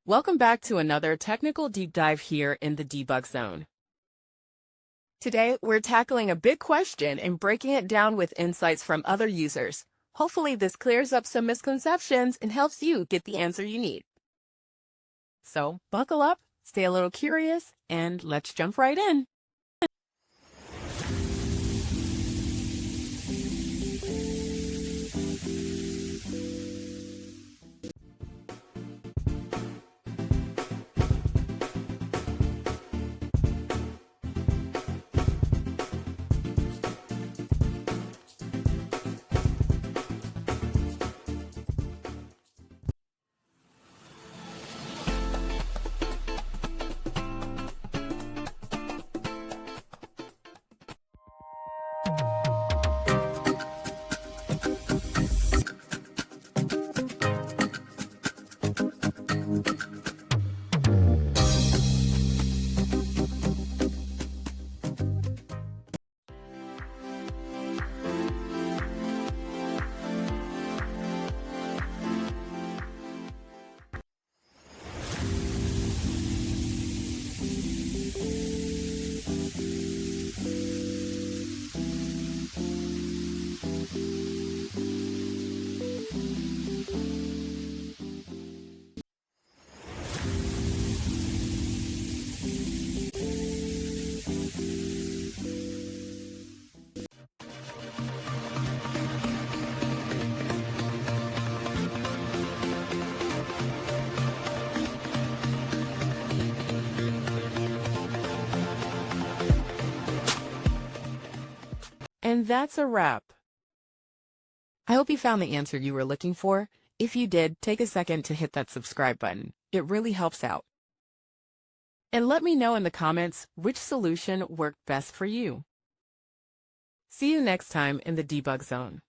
Welcome back to another technical deep dive here in the debug zone. Today, we're tackling a big question and breaking it down with insights from other users. Hopefully, this clears up some misconceptions and helps you get the answer you need. So, buckle up, stay a little curious, and let's jump right in. And that's a wrap. I hope you found the answer you were looking for. If you did, take a second to hit that subscribe button. It really helps out. And let me know in the comments which solution worked best for you. See you next time in the debug zone.